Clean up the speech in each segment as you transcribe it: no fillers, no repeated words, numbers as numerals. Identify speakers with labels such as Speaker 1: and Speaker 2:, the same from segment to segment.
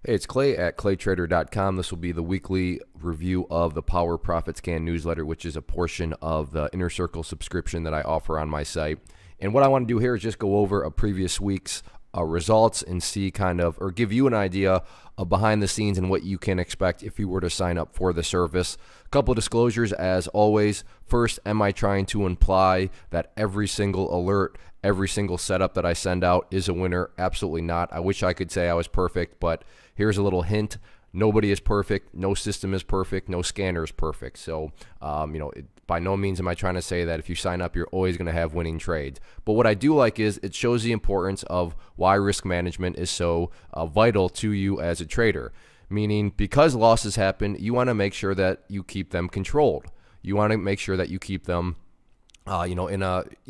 Speaker 1: Hey, it's Clay at claytrader.com. This will be the weekly review of the Power Profit Scan newsletter, which is a portion of the Inner Circle subscription that I offer on my site. And what I want to do here is just go over a previous week's results and see or give you an idea of behind the scenes and what you can expect if you were to sign up for the service. A couple of disclosures as always. First, am I trying to imply that every single alert, every single setup that I send out is a winner? Absolutely not. I wish I could say I was perfect, but here's a little hint. Nobody is perfect. No system is perfect. No scanner is perfect. So, by no means am I trying to say that if you sign up, you're always going to have winning trades. But what I do like is it shows the importance of why risk management is so vital to you as a trader. Meaning, because losses happen, you want to make sure that you keep them controlled. You want to make sure that you keep them you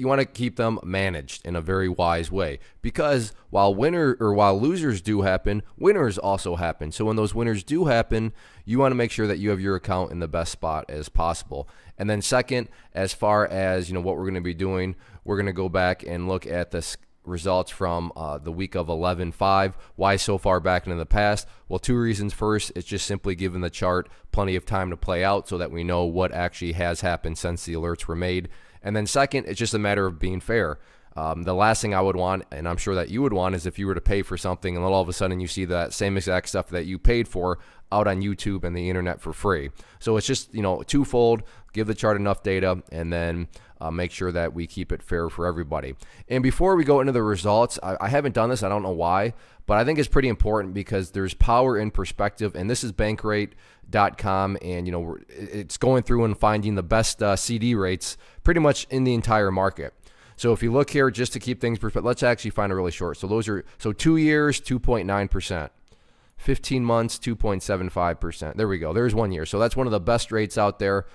Speaker 1: want to keep them managed in a very wise way, because while losers do happen, winners also happen. So when those winners do happen, you want to make sure that you have your account in the best spot as possible. And then second, as far as what we're going to be doing, we're going to go back and look at the results from the week of 11/5. Why so far back into the past? Well, two reasons. First, it's just simply giving the chart plenty of time to play out so that we know what actually has happened since the alerts were made. And then second, it's just a matter of being fair. The last thing I would want, and I'm sure that you would want, is if you were to pay for something and then all of a sudden you see that same exact stuff that you paid for out on YouTube and the internet for free. So it's just, twofold. Give the chart enough data and then make sure that we keep it fair for everybody. And before we go into the results, I haven't done this. I don't know why, but I think it's pretty important because there's power in perspective. And this is Bankrate.com, and it's going through and finding the best CD rates pretty much in the entire market. So if you look here, just to keep things perspective, let's actually find it really short. So 2 years, 2.9%. 15 months, 2.75%. There we go. There's 1 year. So that's one of the best rates out there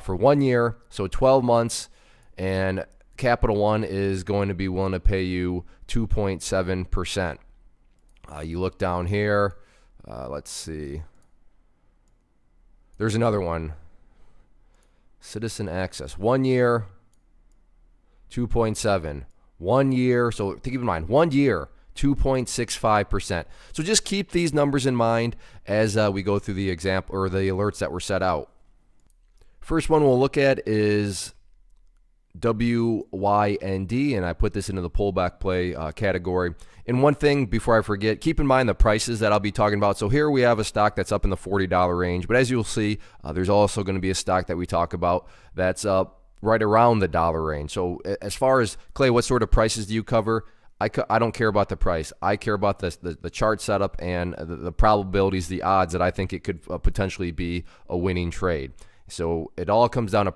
Speaker 1: for 1 year. So 12 months, and Capital One is going to be willing to pay you 2.7%. You look down here. Let's see. There's another one. Citizen Access. 1 year, 2.7. 1 year. So keep in mind, 1 year, 2.65%. So just keep these numbers in mind as we go through the example or the alerts that were set out. First one we'll look at is WYND, and I put this into the pullback play category. And one thing before I forget, keep in mind the prices that I'll be talking about. So here we have a stock that's up in the $40 range, but as you'll see, there's also going to be a stock that we talk about that's up right around the dollar range. So as far as, Clay, what sort of prices do you cover? I don't care about the price. I care about the chart setup and the probabilities, the odds that I think it could potentially be a winning trade. So it all comes down to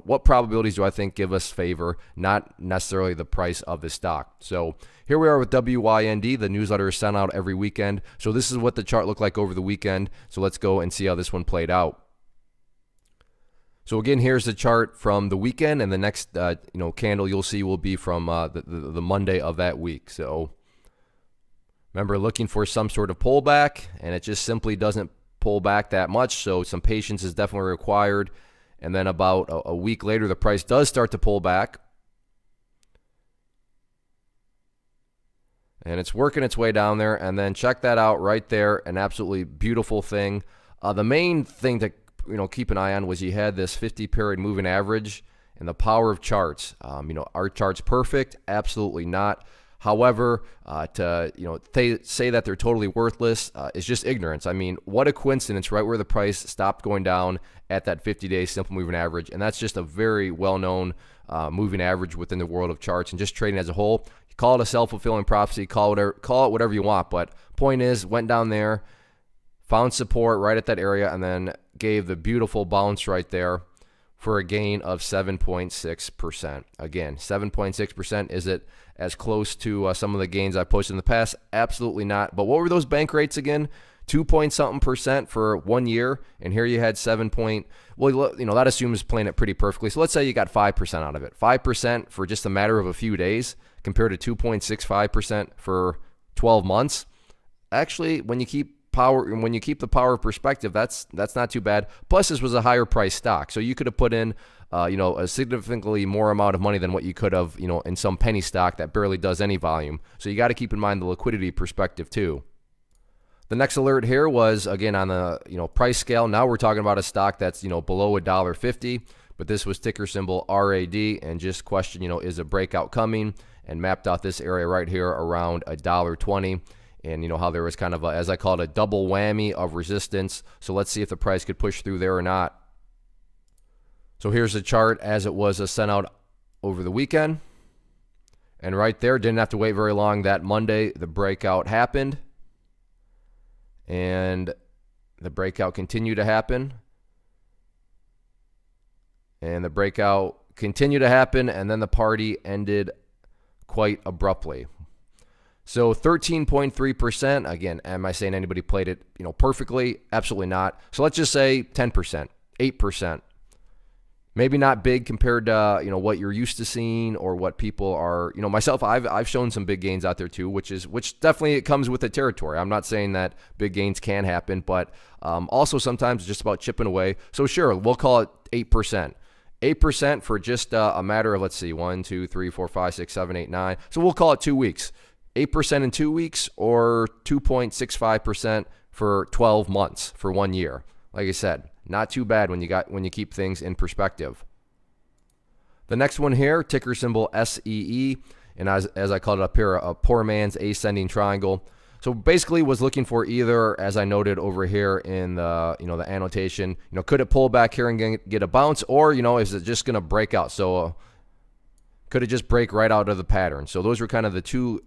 Speaker 1: what probabilities do I think give us favor, not necessarily the price of the stock. So here we are with WYND. The newsletter is sent out every weekend. So this is what the chart looked like over the weekend. So let's go and see how this one played out. So again, here's the chart from the weekend, and the next candle you'll see will be from the Monday of that week. So remember, looking for some sort of pullback, and it just simply doesn't pull back that much. So some patience is definitely required. And then about a week later, the price does start to pull back, and it's working its way down there. And then check that out right there, an absolutely beautiful thing. The main thing to keep an eye on was you had this 50-period moving average and the power of charts. Are charts perfect? Absolutely not. However, to say that they're totally worthless is just ignorance. I mean, what a coincidence, right where the price stopped going down at that 50-day simple moving average, and that's just a very well-known moving average within the world of charts and just trading as a whole. You call it a self-fulfilling prophecy, call it whatever you want, but point is, went down there, found support right at that area, and then gave the beautiful bounce right there for a gain of 7.6%. Again, 7.6%. Is it as close to some of the gains I posted in the past? Absolutely not. But what were those bank rates again? 2-point-something% for 1 year, and here you had 7 point. Well, that assumes playing it pretty perfectly. So let's say you got 5% out of it. 5% for just a matter of a few days compared to 2.65% for 12 months. Actually, when you keep the power of perspective, that's not too bad. Plus, this was a higher price stock, so you could have put in a significantly more amount of money than what you could have in some penny stock that barely does any volume. So you got to keep in mind the liquidity perspective too. The next alert here was, again, on the price scale. Now we're talking about a stock that's below $1.50, but this was ticker symbol RAD, and just question, is a breakout coming, and mapped out this area right here around $1.20, and how there was kind of as I call it, a double whammy of resistance. So let's see if the price could push through there or not. So here's the chart as it was sent out over the weekend, and right there, didn't have to wait very long. That Monday, the breakout happened. And the breakout continued to happen. And the breakout continued to happen. And then the party ended quite abruptly. So 13.3%. Again, am I saying anybody played it perfectly? Absolutely not. So let's just say 10%, 8%. Maybe not big compared to what you're used to seeing, or what people are, myself, I've shown some big gains out there too, which definitely it comes with the territory. I'm not saying that big gains can happen, but also sometimes it's just about chipping away. So sure, we'll call it 8%. 8% for just a matter of, let's see, 1, 2, 3, 4, 5, 6, 7, 8, 9. So we'll call it 2 weeks. 8% in 2 weeks, or 2.65% for 12 months for 1 year. Like I said, not too bad when you keep things in perspective. The next one here, ticker symbol SEE, and as I called it up here, a poor man's ascending triangle. So basically was looking for either, as I noted over here in the the annotation, could it pull back here and get a bounce, or is it just going to break out? So could it just break right out of the pattern? So those were kind of the two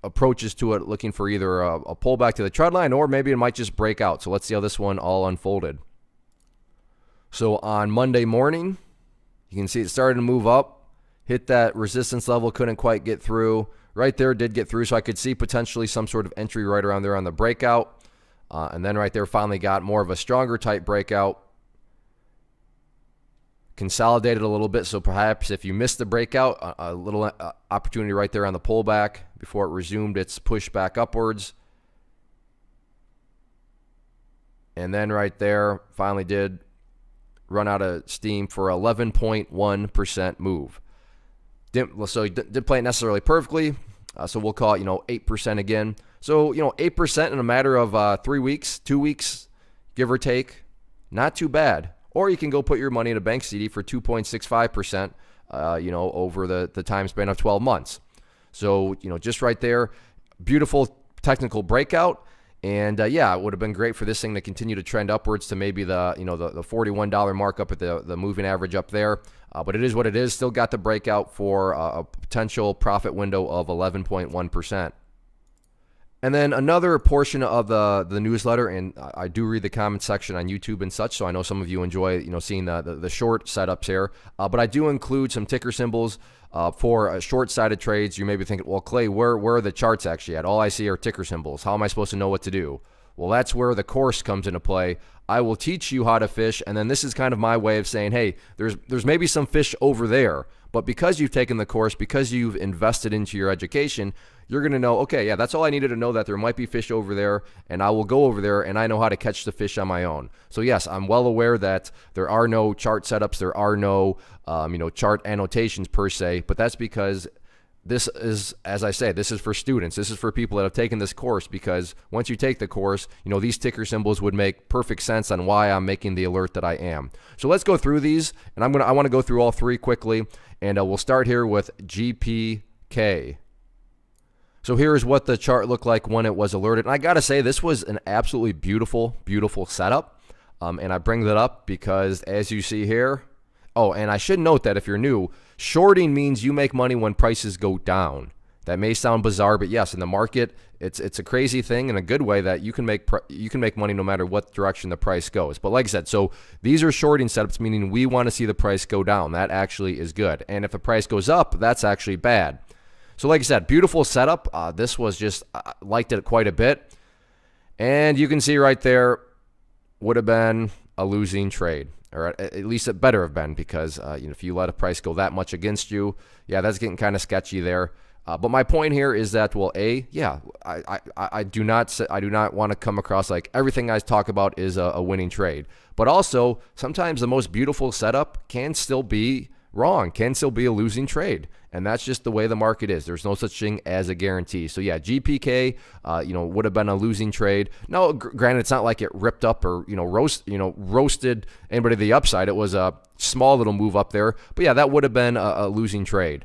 Speaker 1: approaches to it, looking for either a pullback to the trend line, or maybe it might just break out. So let's see how this one all unfolded. So on Monday morning, you can see it started to move up, hit that resistance level, couldn't quite get through. Right there, did get through, so I could see potentially some sort of entry right around there on the breakout. And then right there finally got more of a stronger type breakout. Consolidated a little bit, so perhaps if you missed the breakout, a little opportunity right there on the pullback before it resumed its push back upwards. And then right there finally did run out of steam for 11.1% move. So he didn't play it necessarily perfectly, so we'll call it 8% again. So 8% in a matter of 3 weeks, 2 weeks, give or take, not too bad. Or you can go put your money in a bank CD for 2.65%, over the time span of 12 months. So just right there, beautiful technical breakout. And yeah, it would have been great for this thing to continue to trend upwards to maybe the the $41 mark up at the moving average up there. But it is what it is. Still got the breakout for a potential profit window of 11.1%. And then another portion of the newsletter, and I do read the comment section on YouTube and such, so I know some of you enjoy seeing the short setups here. But I do include some ticker symbols for short-sided trades. You may be thinking, well, Clay, where are the charts actually at? All I see are ticker symbols. How am I supposed to know what to do? Well, that's where the course comes into play. I will teach you how to fish, and then this is kind of my way of saying, hey, there's maybe some fish over there, but because you've taken the course, because you've invested into your education, you're going to know, okay, yeah, that's all I needed to know, that there might be fish over there, and I will go over there, and I know how to catch the fish on my own. So yes, I'm well aware that there are no chart setups, there are no chart annotations per se, but that's because this is, as I say, this is for students. This is for people that have taken this course, because once you take the course, these ticker symbols would make perfect sense on why I'm making the alert that I am. So let's go through these, and I want to go through all three quickly, and we'll start here with GPK. So here's what the chart looked like when it was alerted. And I got to say, this was an absolutely beautiful, beautiful setup. And I bring that up because, as you see here, oh, and I should note that if you're new, shorting means you make money when prices go down. That may sound bizarre, but yes, in the market, it's a crazy thing in a good way that you can make money no matter what direction the price goes. But like I said, so these are shorting setups, meaning we want to see the price go down. That actually is good. And if the price goes up, that's actually bad. So like I said, beautiful setup. This was just, liked it quite a bit. And you can see right there, would have been a losing trade. Or at least it better have been, because if you let a price go that much against you, yeah, that's getting kind of sketchy there. But my point here is that, well, I do not want to come across like everything I talk about is a winning trade. But also, sometimes the most beautiful setup can still be Wrong. Can still be a losing trade. And that's just the way the market is. There's no such thing as a guarantee. So yeah, GPK, would have been a losing trade. Now, granted, it's not like it ripped up or, roasted anybody to the upside. It was a small little move up there. But yeah, that would have been a losing trade.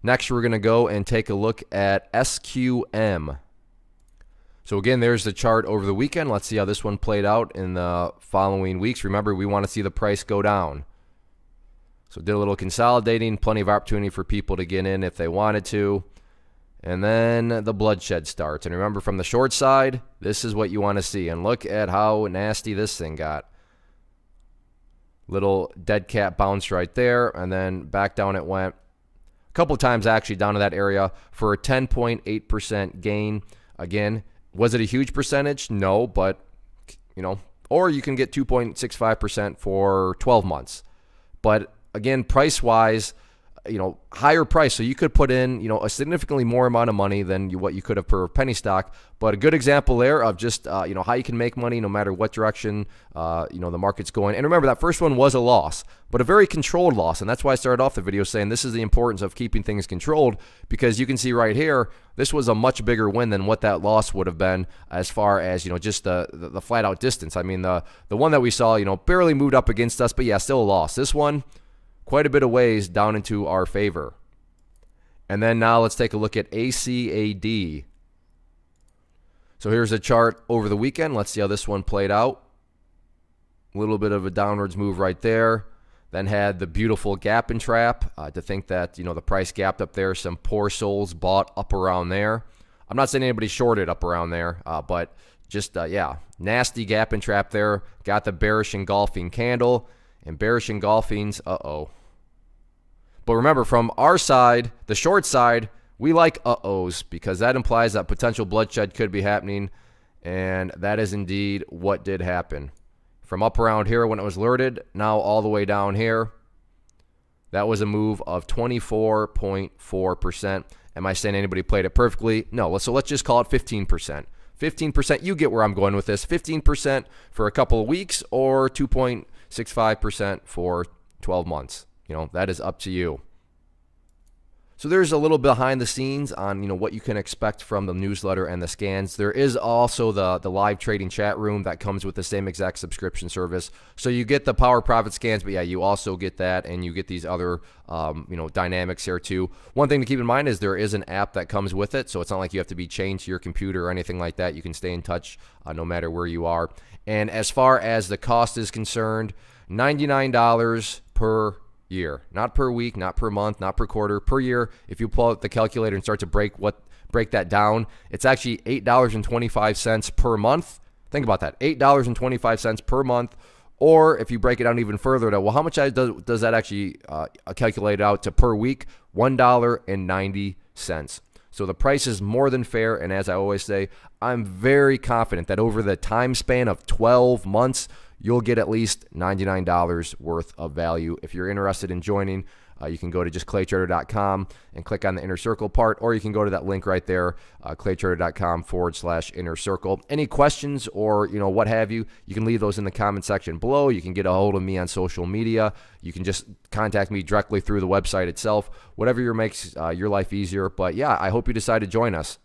Speaker 1: Next, we're going to go and take a look at SQM. So again, there's the chart over the weekend. Let's see how this one played out in the following weeks. Remember, we want to see the price go down. So did a little consolidating, plenty of opportunity for people to get in if they wanted to. And then the bloodshed starts. And remember, from the short side, this is what you want to see. And look at how nasty this thing got. Little dead cat bounce right there, and then back down it went. A couple of times actually down to that area for a 10.8% gain. Again, was it a huge percentage? No, but, or you can get 2.65% for 12 months. But again, price-wise, higher price. So you could put in, a significantly more amount of money than what you could have per penny stock. But a good example there of just, how you can make money no matter what direction, the market's going. And remember, that first one was a loss, but a very controlled loss. And that's why I started off the video saying this is the importance of keeping things controlled, because you can see right here, this was a much bigger win than what that loss would have been as far as, just the flat out distance. I mean, the one that we saw, barely moved up against us, but yeah, still a loss. This one, quite a bit of ways down into our favor. And then now let's take a look at ACAD. So here's a chart over the weekend. Let's see how this one played out. A little bit of a downwards move right there. Then had the beautiful gap and trap to think that, the price gapped up there. Some poor souls bought up around there. I'm not saying anybody shorted up around there, but just, nasty gap and trap there. Got the bearish engulfing candle. And bearish engulfings, But remember, from our side, the short side, we like uh-ohs because that implies that potential bloodshed could be happening, and that is indeed what did happen. From up around here when it was alerted, now all the way down here, that was a move of 24.4%. Am I saying anybody played it perfectly? No, so let's just call it 15%. 15%, you get where I'm going with this. 15% for a couple of weeks or 2.65% for 12 months. That is up to you. So there's a little behind the scenes on, what you can expect from the newsletter and the scans. There is also the live trading chat room that comes with the same exact subscription service. So you get the Power Profit scans, but yeah, you also get that, and you get these other, dynamics here too. One thing to keep in mind is there is an app that comes with it, so it's not like you have to be chained to your computer or anything like that. You can stay in touch no matter where you are. And as far as the cost is concerned, $99 per year, not per week, not per month, not per quarter, per year. If you pull out the calculator and start to break that down, it's actually $8.25 per month. Think about that, $8.25 per month. Or if you break it down even further, how much does that actually calculate out to per week? $1.90. So the price is more than fair, and as I always say, I'm very confident that over the time span of 12 months, you'll get at least $99 worth of value. If you're interested in joining, you can go to just claytrader.com and click on the inner circle part, or you can go to that link right there, claytrader.com/inner circle. Any questions or what have you, you can leave those in the comment section below. You can get a hold of me on social media. You can just contact me directly through the website itself. Whatever makes your life easier. But yeah, I hope you decide to join us.